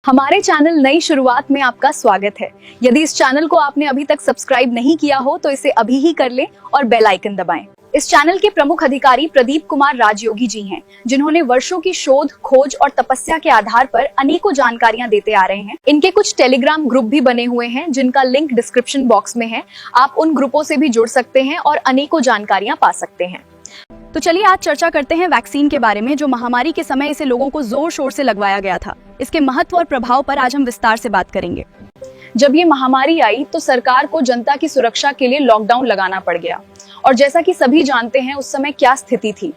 हमारे चैनल नई शुरुआत में आपका स्वागत है। यदि इस चैनल को आपने अभी तक सब्सक्राइब नहीं किया हो तो इसे अभी ही कर लें और बेल आइकन दबाएं। इस चैनल के प्रमुख अधिकारी प्रदीप कुमार राजयोगी जी हैं, जिन्होंने वर्षों की शोध, खोज और तपस्या के आधार पर अनेकों जानकारियां देते आ रहे हैं। इनके कुछ टेलीग्राम ग्रुप भी बने हुए हैं, जिनका लिंक डिस्क्रिप्शन बॉक्स में है। आप उन ग्रुपों से भी जुड़ सकते हैं और अनेकों जानकारियां पा सकते हैं। तो चलिए आज चर्चा करते हैं वैक्सीन के बारे में, जो महामारी के समय इसे लोगों को जोर शोर से लगवाया गया था। इसके महत्व और प्रभाव पर आज हम विस्तार से बात करेंगे। जब ये महामारी आई तो सरकार को जनता की सुरक्षा के लिए लॉकडाउन लगाना पड़ गया, और जैसा कि सभी जानते हैं उस समय क्या स्थिति थी।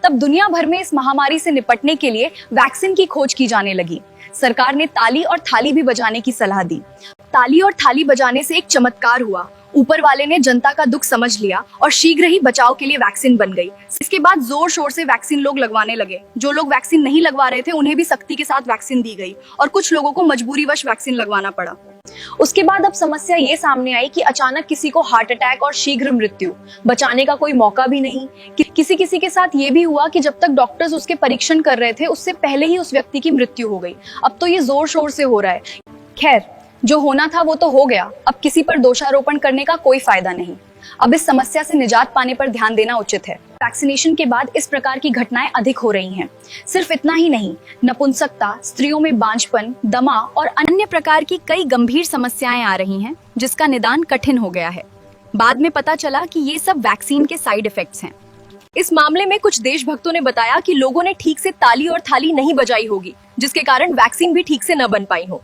तब दुनिया भर में इस महामारी से निपटने के लिए वैक्सीन की खोज की जाने लगी। सरकार ने ताली और थाली भी बजाने की सलाह दी। ताली और थाली बजाने से एक चमत्कार हुआ। ऊपर वाले ने जनता का दुख समझ लिया और शीघ्र ही बचाव के लिए वैक्सीन बन गई। इसके बाद जोर शोर से वैक्सीन लोग लगवाने लगे। जो लोग वैक्सीन नहीं लगवा रहे थे उन्हें भी सख्ती के साथ वैक्सीन दी गई और कुछ लोगों को मजबूरीवश वैक्सीन लगवाना पड़ा। उसके बाद अब समस्या ये सामने आई कि अचानक किसी को हार्ट अटैक और शीघ्र मृत्यु, बचाने का कोई मौका भी नहीं। किसी किसी के साथ ये भी हुआ कि जब तक डॉक्टर्स उसके परीक्षण कर रहे थे उससे पहले ही उस व्यक्ति की मृत्यु हो गई। अब तो ये जोर शोर से हो रहा है। खैर, जो होना था वो तो हो गया। अब किसी पर दोषारोपण करने का कोई फायदा नहीं। अब इस समस्या से निजात पाने पर ध्यान देना उचित है। वैक्सीनेशन के बाद इस प्रकार की घटनाएं अधिक हो रही हैं। सिर्फ इतना ही नहीं, नपुंसकता, स्त्रियों में बांझपन, दमा और अन्य प्रकार की कई गंभीर समस्याएं आ रही हैं, जिसका निदान कठिन हो गया है। बाद में पता चला कि ये सब वैक्सीन के साइड इफेक्ट्स हैं। इस मामले में कुछ देशभक्तों ने बताया कि लोगों ने ठीक से ताली और थाली नहीं बजाई होगी, जिसके कारण वैक्सीन भी ठीक से न बन पाई हो।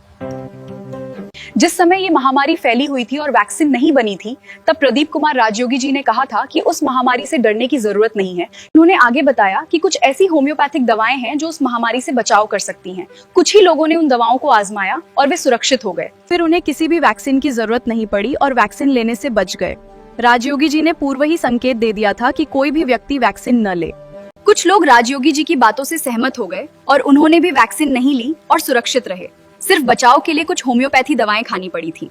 जिस समय ये महामारी फैली हुई थी और वैक्सीन नहीं बनी थी, तब प्रदीप कुमार राजयोगी जी ने कहा था कि उस महामारी से डरने की जरूरत नहीं है। उन्होंने आगे बताया कि कुछ ऐसी होम्योपैथिक दवाएं हैं जो उस महामारी से बचाव कर सकती हैं। कुछ ही लोगों ने उन दवाओं को आजमाया और वे सुरक्षित हो गए। फिर उन्हें किसी भी वैक्सीन की जरूरत नहीं पड़ी और वैक्सीन लेने से बच गए। राजयोगी जी ने पूर्व ही संकेत दे दिया था कि कोई भी व्यक्ति वैक्सीन न ले। कुछ लोग राजयोगी जी की बातों से सहमत हो गए और उन्होंने भी वैक्सीन नहीं ली और सुरक्षित रहे। सिर्फ बचाव के लिए कुछ होम्योपैथी दवाएं खानी पड़ी थी।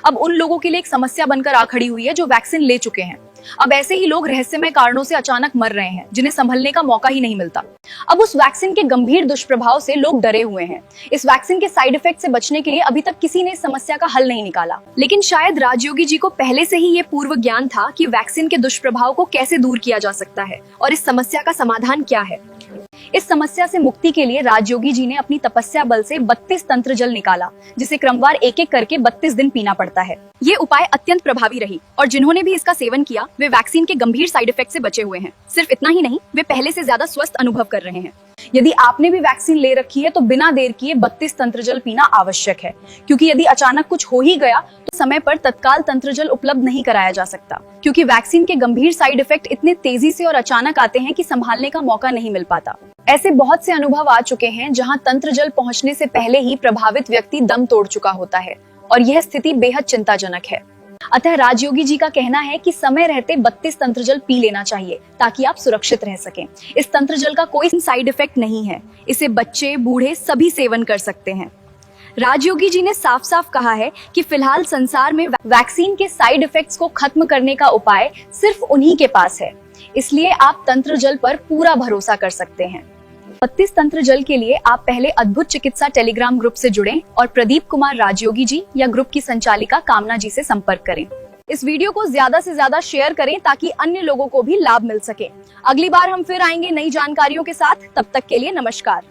अब उन लोगों के लिए एक समस्या बनकर आ खड़ी हुई है जो वैक्सीन ले चुके हैं। अब ऐसे ही लोग रहस्यमय कारणों से अचानक मर रहे हैं, जिन्हें संभलने का मौका ही नहीं मिलता। अब उस वैक्सीन के गंभीर दुष्प्रभाव से लोग डरे हुए हैं। इस वैक्सीन के साइड इफेक्ट से बचने के लिए अभी तक किसी ने इस समस्या का हल नहीं निकाला। लेकिन शायद राजयोगी जी को पहले से ही ये पूर्व ज्ञान था कि वैक्सीन के दुष्प्रभाव को कैसे दूर किया जा सकता है और इस समस्या का समाधान क्या है। इस समस्या से मुक्ति के लिए राजयोगी जी ने अपनी तपस्या बल से 32 तंत्र जल निकाला, जिसे क्रमवार एक एक करके 32 दिन पीना पड़ता है। ये उपाय अत्यंत प्रभावी रही और जिन्होंने भी इसका सेवन किया वे वैक्सीन के गंभीर साइड इफेक्ट से बचे हुए हैं। सिर्फ इतना ही नहीं, वे पहले से ज्यादा स्वस्थ अनुभव कर रहे हैं। यदि आपने भी वैक्सीन ले रखी है तो बिना देर किए 32 तंत्र जल पीना आवश्यक है, क्योंकि यदि अचानक कुछ हो ही गया तो समय पर तत्काल तंत्र जल उपलब्ध नहीं कराया जा सकता, क्योंकि वैक्सीन के गंभीर साइड इफेक्ट इतने तेजी से और अचानक आते हैं कि संभालने का मौका नहीं मिल पाता। ऐसे बहुत से अनुभव आ चुके हैं जहां तंत्र जल पहुंचने से पहले ही प्रभावित व्यक्ति दम तोड़ चुका होता है और यह स्थिति बेहद चिंताजनक है। अतः राजयोगी जी का कहना है कि समय रहते 32 तंत्र जल पी लेना चाहिए ताकि आप सुरक्षित रह सकें। इस तंत्र जल का कोई साइड इफेक्ट नहीं है। इसे बच्चे, बूढ़े सभी सेवन कर सकते हैं। राजयोगी जी ने साफ साफ कहा है कि फिलहाल संसार में वैक्सीन के साइड इफेक्ट्स को खत्म करने का उपाय सिर्फ उन्हीं के पास है, इसलिए आप तंत्र जल पर पूरा भरोसा कर सकते हैं। 32 तंत्र जल के लिए आप पहले अद्भुत चिकित्सा टेलीग्राम ग्रुप से जुड़ें और प्रदीप कुमार राजयोगी जी या ग्रुप की संचालिका कामना जी से संपर्क करें। इस वीडियो को ज्यादा से ज्यादा शेयर करें ताकि अन्य लोगों को भी लाभ मिल सके। अगली बार हम फिर आएंगे नई जानकारियों के साथ। तब तक के लिए नमस्कार।